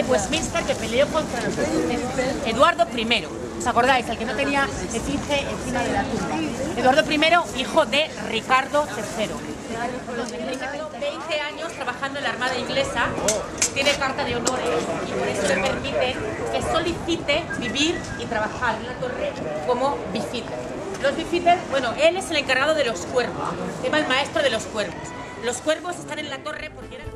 de Westminster que peleó contra los Eduardo I. ¿Os acordáis? El que no tenía efigie encima de la tumba. Eduardo I, hijo de Ricardo III. 20 años trabajando en la Armada inglesa, tiene carta de honores y por eso le permite que solicite vivir y trabajar en la torre como beefitter. Los beefitters, bueno, él es el encargado de los cuervos, se llama el maestro de los cuervos. Los cuervos están en la torre porque eran